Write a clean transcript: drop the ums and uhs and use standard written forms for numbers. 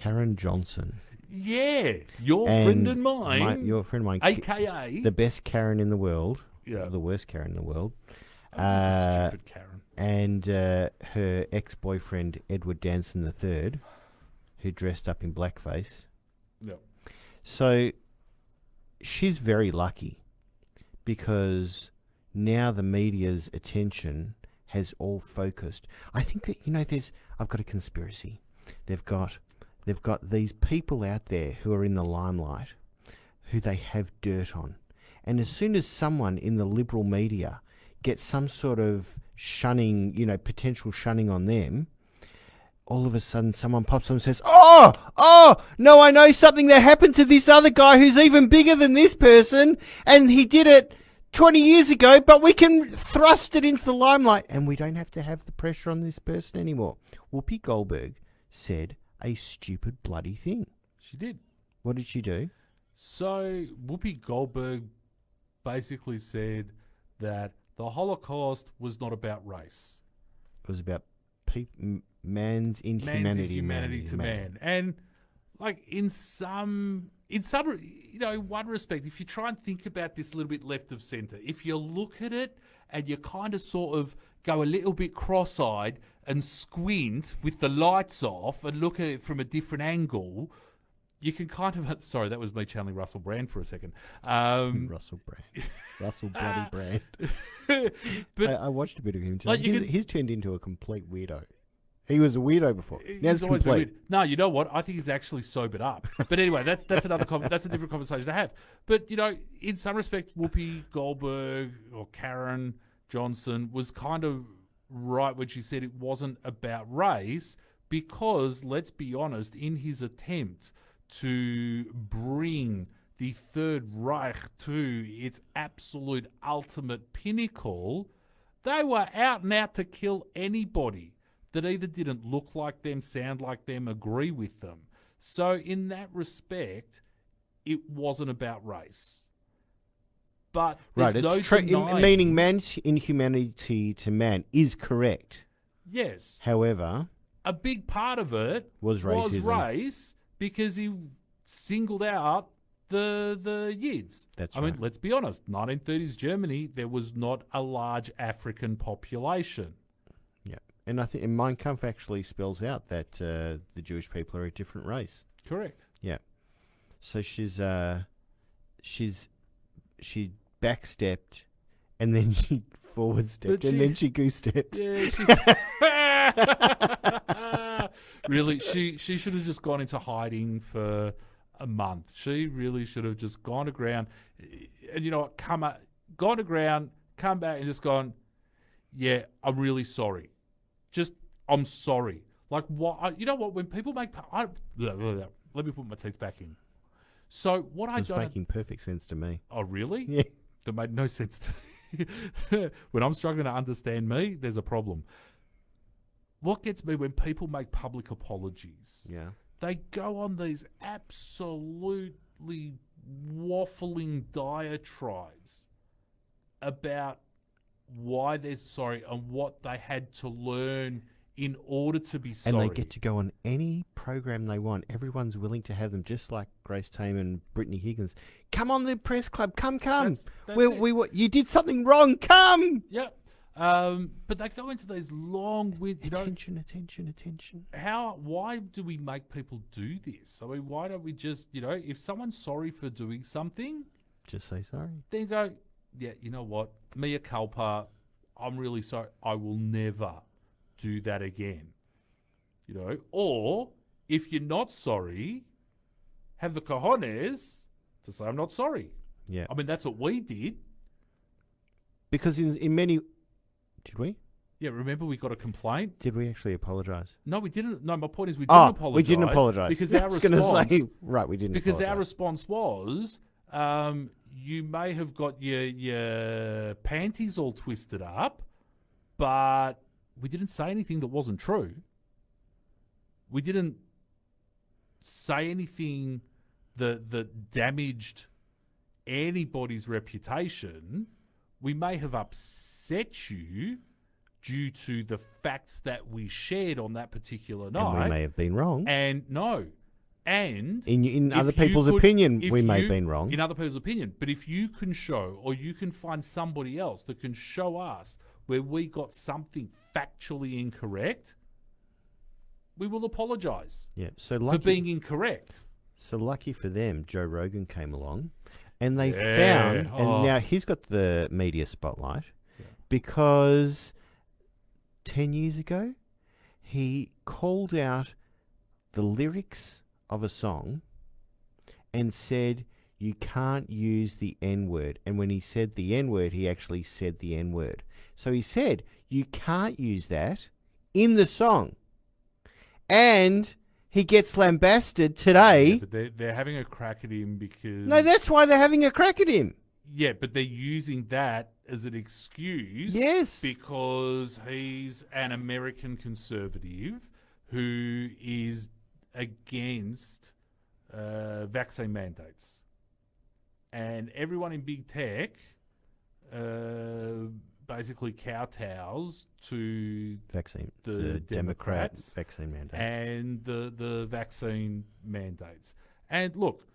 Caryn Johnson. Yeah, your friend and mine. Your friend and mine. AKA. The best Caryn in the world. Yeah. The worst Caryn in the world. I'm just a stupid Caryn. And her ex-boyfriend, Edward Danson III, who dressed up in blackface. Yep. So she's very lucky because now the media's attention has all focused. I think that, I've got a conspiracy. They've got these people out there who are in the limelight who they have dirt on. And as soon as someone in the liberal media gets some sort of shunning, potential shunning on them, all of a sudden someone pops up and says, oh, no, I know something that happened to this other guy who's even bigger than this person, and he did it 20 years ago, but we can thrust it into the limelight, and we don't have to have the pressure on this person anymore. Whoopi Goldberg said a stupid bloody thing. She did. What did she do? So Whoopi Goldberg basically said that the Holocaust was not about race. It was about man's inhumanity to man. And like in one respect, if you try and think about this a little bit left of center, if you look at it and you kind of sort of go a little bit cross-eyed and squint with the lights off and look at it from a different angle, you can kind of... Sorry, that was me channeling Russell Brand for a second. Russell Brand. Russell bloody Brand. But I watched a bit of him today. Like he's turned into a complete weirdo. He was a weirdo before. Now he's always complete. Weird. No, you know what? I think he's actually sobered up. But anyway, that's another that's a different conversation to have. But in some respect, Whoopi Goldberg or Caryn Johnson was kind of right when she said it wasn't about race, because let's be honest, in his attempt to bring the Third Reich to its absolute ultimate pinnacle, they were out and out to kill anybody that either didn't look like them, sound like them, agree with them. So in that respect, it wasn't about race. But there's no denying... Meaning man's inhumanity to man is correct. Yes. However... a big part of it was race, because he singled out the Yids. That's right. I mean, let's be honest. 1930s Germany, there was not a large African population. Yeah, and I think Mein Kampf actually spells out that the Jewish people are a different race. Correct. Yeah. So she backstepped, and then she forward stepped, and then she goose stepped. Yeah. Really, she should have just gone into hiding for a month. She really should have just gone to ground, and gone to ground, come back and just gone, yeah, I'm really sorry. I'm sorry. Like, what? You know what? When people make... let me put my teeth back in. So what I don't... It's making perfect sense to me. Oh, really? Yeah. That made no sense to me. When I'm struggling to understand me, there's a problem. What gets me when people make public apologies, they go on these absolutely waffling diatribes about why they're sorry and what they had to learn in order to be sorry. And they get to go on any program they want. Everyone's willing to have them, just like Grace Tame and Brittany Higgins. Come on the press club, come. That's You did something wrong, come. Yep. But they go into these long attention. Why do we make people do this? I mean, why don't we just, if someone's sorry for doing something, just say sorry. Then go, yeah, you know what? Mea culpa, I'm really sorry. I will never do that again. Or if you're not sorry, have the cojones to say, I'm not sorry. Yeah. I mean, that's what we did. Because in many... Did we? Yeah, remember we got a complaint? Did we actually apologise? No, we didn't. No, my point is we didn't apologise. We didn't apologise. Because our response... we didn't Because apologise. our response was, you may have got your panties all twisted up, but we didn't say anything that wasn't true. We didn't say anything that damaged anybody's reputation. We may have upset you due to the facts that we shared on that particular night. And we may have been wrong. And no, And In if other you people's could- opinion, if we may you- have been wrong. In other people's opinion. But if you can show, or you can find somebody else that can show us where we got something factually incorrect, we will apologise Yeah. So for lucky, being incorrect. so lucky for them, Joe Rogan came along, and they Yeah. found, and Oh. now he's got the media spotlight Yeah. because 10 years ago, he called out the lyrics of a song and said, you can't use the N word. And when he said the N word, he actually said the N word. So he said, you can't use that in the song. And he gets lambasted today. Yeah, but they're having a crack at him because... No, that's why they're having a crack at him. Yeah, but they're using that as an excuse. Yes. Because he's an American conservative who is against vaccine mandates. And everyone in big tech basically kowtows to Vaccine. the Democrats vaccine mandate. and the vaccine mandates. And look,